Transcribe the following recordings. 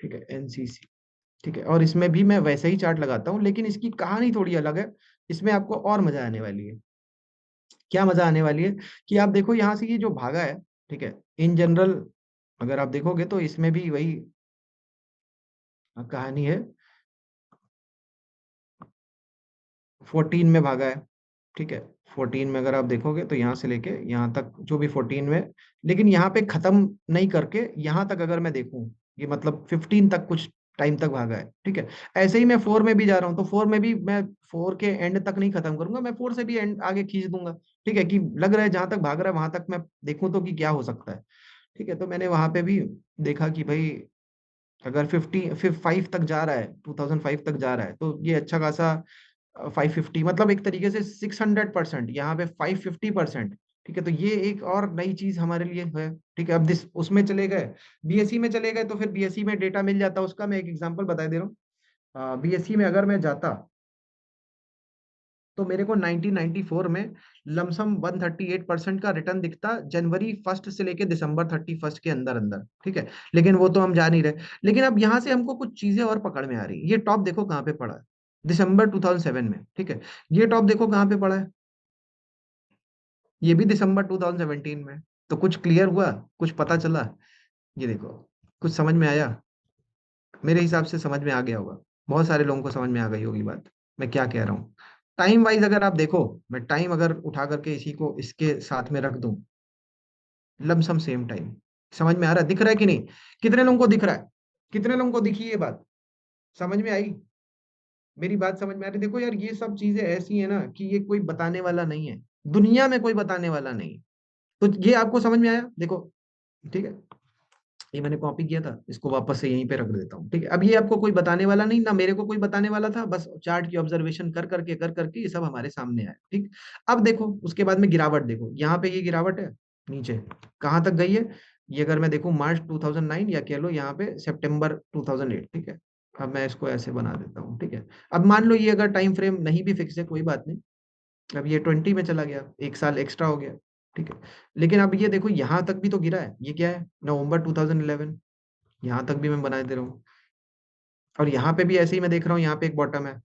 ठीक है, एनसीसी। ठीक है, और इसमें भी मैं वैसे ही चार्ट लगाता हूँ, लेकिन इसकी कहानी थोड़ी अलग है। इसमें आपको और मजा आने वाली है। क्या मजा आने वाली है कि आप देखो यहाँ से ये जो भागा है, ठीक है, इन जनरल अगर आप देखोगे तो इसमें भी वही कहानी है। 14 में भागा है। ठीक है, 14 में अगर आप देखोगे तो यहाँ से लेके यहाँ तक जो भी 14 में, लेकिन यहाँ पे खत्म नहीं करके यहाँ तक अगर मैं देखूं, ये मतलब 15 तक कुछ टाइम तक भागा है। ठीक है, ऐसे ही मैं 4 में भी जा रहा हूँ, तो 4 में भी मैं 4 के एंड तक नहीं खत्म करूंगा, मैं 4 से भी एंड आगे खींच दूंगा। ठीक है, कि लग रहा है जहां तक भाग रहा है वहां तक मैं देखूं तो कि क्या हो सकता है। ठीक है, तो मैंने वहां पे भी देखा कि भाई अगर 5 तक जा रहा है, 2005 तक जा रहा है, तो ये अच्छा खासा 550, मतलब एक तरीके से 600%, यहाँ पे 550%। ठीक है, तो ये एक और नई चीज हमारे लिए है। ठीक है, अब दिस उसमें चले गए, बीएससी में चले गए, तो फिर बीएससी में डेटा मिल जाता, उसका मैं एक एग्जांपल बता दे रहा हूँ। बीएससी में अगर मैं जाता तो मेरे को 1994 में लमसम 138% का रिटर्न दिखता, जनवरी 1 से लेके दिसंबर 31 के अंदर अंदर। ठीक है, लेकिन वो तो हम जा नहीं रहे। लेकिन अब यहाँ से हमको कुछ चीजें और पकड़ में आ रही। ये टॉप देखो कहाँ पे पड़ा है, दिसंबर 2007 में। ठीक है, ये टॉप देखो कहाँ पे पड़ा है, ये भी दिसंबर 2017 में। तो कुछ क्लियर हुआ, कुछ पता चला। ये देखो, कुछ समझ में आया? मेरे हिसाब से समझ में आ गया होगा, बहुत सारे लोगों को समझ में आ गई होगी बात, मैं क्या कह रहा हूँ। टाइम वाइज अगर आप देखो, मैं टाइम अगर उठा करके इसी को इसके साथ में रख दूं, लमसम सेम टाइम। समझ में आ रहा है, दिख रहा है कि नहीं? कितने लोगों को दिख रहा है? कितने लोगों को दिखी ये बात? समझ में आई? मेरी बात समझ में आ रही? देखो यार, ये सब चीजें ऐसी है ना कि ये कोई बताने वाला नहीं है, दुनिया में कोई बताने वाला नहीं है। तो ये आपको समझ में आया? देखो, ठीक है, ये मैंने कॉपी किया था, इसको वापस से यहीं पे रख देता हूँ। ठीक है, अब ये आपको कोई बताने वाला नहीं, ना मेरे को कोई बताने वाला था, बस चार्ट की ऑब्जर्वेशन कर करके ये सब हमारे सामने आया। ठीक, अब देखो उसके बाद में गिरावट देखो, यहाँ पे ये गिरावट है नीचे, कहाँ तक गई है? ये अगर मैं देखूं मार्च 2009, या कह लो यहाँ पे सितंबर 2008। ठीक है, अब मैं इसको ऐसे बना देता हूँ। ठीक है, अब मान लो ये अगर टाइम फ्रेम नहीं भी फिक्स है, कोई बात नहीं, अब ये 20 में चला गया, एक साल एक्स्ट्रा हो गया। ठीक है, लेकिन अब ये देखो यहाँ तक भी तो गिरा है, ये क्या है, नवंबर 2011, यहाँ तक भी मैं बना दे रहा हूँ। और यहाँ पे भी ऐसे ही मैं देख रहा हूँ, यहाँ पे एक बॉटम है,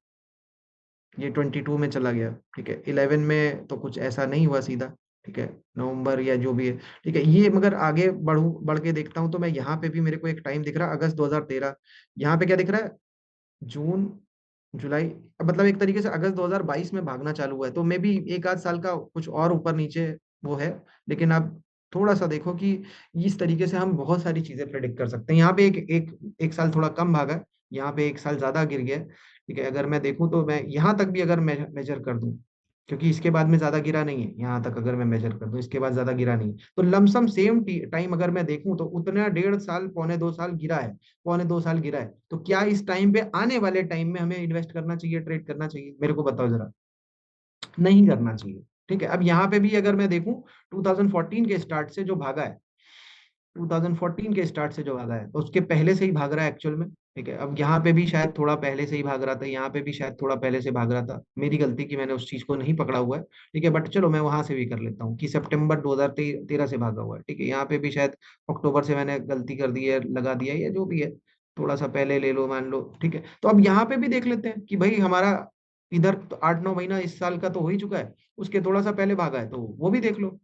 ये 22 में चला गया। ठीक है, 11 में तो कुछ ऐसा नहीं हुआ सीधा। ठीक है, नवंबर या जो भी है। ठीक है, ये मगर आगे बढ़ के देखता हूँ तो मैं यहाँ पे भी मेरे को एक टाइम दिख रहा है, अगस्त 2013। यहाँ पे क्या दिख रहा है, जून, जुलाई, मतलब एक तरीके से अगस्त 2022 में भागना चालू हुआ है, तो मे भी एक आध साल का कुछ और ऊपर नीचे वो है। लेकिन आप थोड़ा सा देखो कि इस तरीके से हम बहुत सारी चीजें प्रेडिक्ट कर सकते हैं। यहाँ पे एक साल थोड़ा कम भागा है, यहाँ पे एक साल ज्यादा गिर गया है। ठीक है, अगर मैं देखूं तो मैं यहाँ तक भी अगर मेजर कर दूं, क्योंकि इसके बाद में ज्यादा गिरा नहीं है, यहाँ तक अगर मैं मेजर कर दूं इसके बाद ज्यादा गिरा नहीं है, तो लमसम सेम टाइम अगर मैं देखूं तो उतना 1.5 साल, पौने 2 साल गिरा है, पौने 2 साल गिरा है। तो क्या इस टाइम पे, आने वाले टाइम में हमें इन्वेस्ट करना चाहिए, ट्रेड करना चाहिए? मेरे को बताओ जरा। नहीं करना चाहिए। ठीक है, अब यहाँ पे भी अगर मैं देखूं 2014 के स्टार्ट से जो भागा है, 2014 के स्टार्ट से जो भागा है, तो उसके पहले से ही भाग रहा है एक्चुअल में। ठीक है, अब यहाँ पे भी शायद थोड़ा पहले से ही भाग रहा था, यहाँ पे भी शायद थोड़ा पहले से भाग रहा था, मेरी गलती कि मैंने उस चीज को नहीं पकड़ा हुआ है। ठीक है, बट चलो मैं वहां से भी कर लेता हूँ कि सितंबर 2013 से भागा हुआ है। ठीक है, यहाँ पे भी शायद अक्टूबर से मैंने गलती कर दी है, लगा दिया है, या जो भी है, थोड़ा सा पहले ले लो मान लो। ठीक है, तो अब यहाँ पे भी देख लेते हैं कि भाई हमारा इधर तो 8-9 महीना इस साल का तो हो ही चुका है, उसके थोड़ा सा पहले भागा है, तो वो भी देख लो।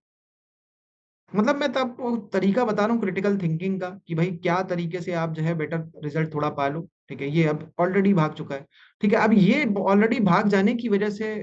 मतलब मैं तो आपको तरीका बता रहा हूँ क्रिटिकल थिंकिंग का, कि भाई क्या तरीके से आप जो है बेटर रिजल्ट थोड़ा पा लो। ठीक है, ये अब ऑलरेडी भाग चुका है। ठीक है, अब ये ऑलरेडी भाग जाने की वजह से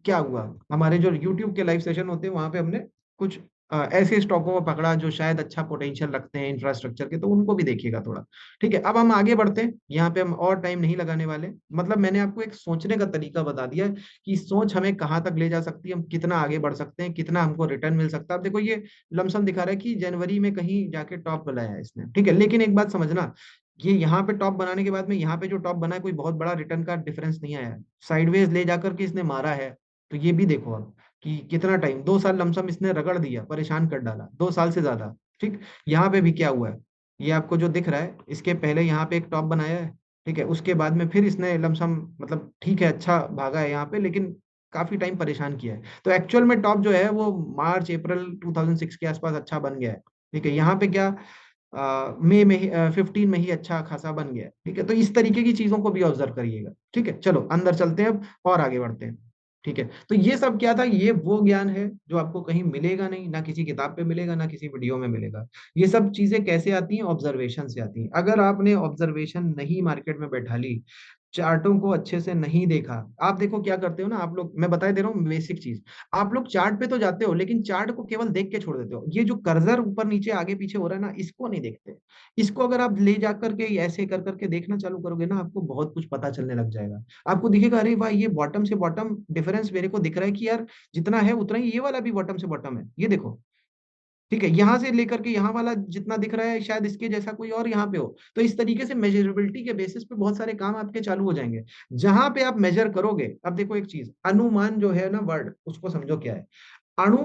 क्या हुआ, हमारे जो यूट्यूब के लाइव सेशन होते हैं वहां पे हमने कुछ ऐसे स्टॉकों को पकड़ा जो शायद अच्छा पोटेंशियल रखते हैं इंफ्रास्ट्रक्चर के, तो उनको भी देखिएगा थोड़ा। ठीक है, अब हम आगे बढ़ते हैं, यहाँ पे हम और टाइम नहीं लगाने वाले। मतलब मैंने आपको एक सोचने का तरीका बता दिया है कि सोच हमें कहाँ तक ले जा सकती है, हम कितना आगे बढ़ सकते हैं, कितना हमको रिटर्न मिल सकता है। अब देखो ये लमसम दिखा रहा है कि जनवरी में कहीं जाके टॉप बनाया है इसने। ठीक है, लेकिन एक बात समझना, ये यहाँ पे टॉप बनाने के बाद में यहाँ पे जो टॉप बना है, कोई बहुत बड़ा रिटर्न का डिफरेंस नहीं आया है, साइडवेज ले जाकर के इसने मारा है। तो ये भी देखो आप कि कितना टाइम, 2 साल लमसम इसने रगड़ दिया, परेशान कर डाला, 2 साल से ज्यादा। ठीक, यहाँ पे भी क्या हुआ है, ये आपको जो दिख रहा है, इसके पहले यहाँ पे एक टॉप बनाया है। ठीक है, उसके बाद में फिर इसने लमसम, मतलब ठीक है अच्छा भागा है यहाँ पे, लेकिन काफी टाइम परेशान किया है। तो एक्चुअल में टॉप जो है वो मार्च अप्रैल 2006 के आसपास अच्छा बन गया है। ठीक है, यहाँ पे क्या, मई में ही 15 में ही अच्छा खासा बन गया, ठीक है। तो इस तरीके की चीजों को भी ऑब्जर्व करिएगा, ठीक है। चलो अंदर चलते हैं अब और आगे बढ़ते हैं, ठीक है। तो ये सब क्या था, ये वो ज्ञान है जो आपको कहीं मिलेगा नहीं, ना किसी किताब पे मिलेगा, ना किसी वीडियो में मिलेगा। ये सब चीजें कैसे आती हैं, ऑब्जर्वेशन से आती हैं। अगर आपने ऑब्जर्वेशन नहीं मार्केट में बैठा ली, चार्टों को अच्छे से नहीं देखा, आप देखो क्या करते हो ना आप लोग, मैं बता दे रहा हूँ बेसिक चीज। आप लोग चार्ट पे तो जाते हो, लेकिन चार्ट को केवल देख के छोड़ देते हो। ये जो कर्सर ऊपर नीचे आगे पीछे हो रहा है ना, इसको नहीं देखते। इसको अगर आप ले जाकर के ऐसे कर करके देखना चालू करोगे ना, आपको बहुत कुछ पता चलने लग जाएगा। आपको दिखेगा, अरे भाई ये बॉटम से बॉटम डिफरेंस मेरे को दिख रहा है कि यार जितना है उतना ही ये वाला भी बॉटम से बॉटम है, ये देखो, ठीक है। यहां से लेकर के यहाँ वाला जितना दिख रहा है, शायद इसके जैसा कोई और यहाँ पे हो। तो इस तरीके से मेजरेबिलिटी के बेसिस पे बहुत सारे काम आपके चालू हो जाएंगे। जहां पे आप मेजर करोगे, अब देखो एक चीज, अनुमान जो है ना वर्ड, उसको समझो क्या है। अणु,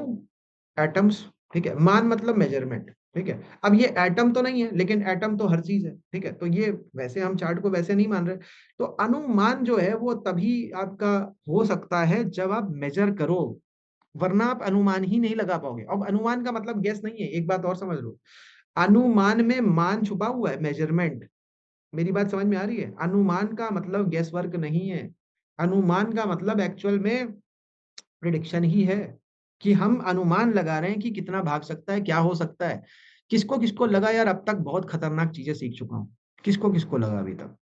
एटम्स, ठीक है। मान मतलब मेजरमेंट, ठीक है। अब ये एटम तो नहीं है, लेकिन एटम तो हर चीज है, ठीक है। तो ये वैसे हम चार्ट को वैसे नहीं मान रहे। तो अनुमान जो है वो तभी आपका हो सकता है जब आप मेजर करो, वरना आप अनुमान ही नहीं लगा पाओगे। अब अनुमान का मतलब गेस नहीं है, एक बात और समझ लो। अनुमान में मान छुपा हुआ है, मेजरमेंट। मेरी बात समझ में आ रही है? अनुमान का मतलब गेस वर्क नहीं है। अनुमान का मतलब एक्चुअल में प्रिडिक्शन ही है, कि हम अनुमान लगा रहे हैं कि कितना भाग सकता है, क्या हो सकता है। किसको किसको लगा यार, अब तक बहुत खतरनाक चीजें सीख चुका हूं। किसको किसको लगा अभी तक?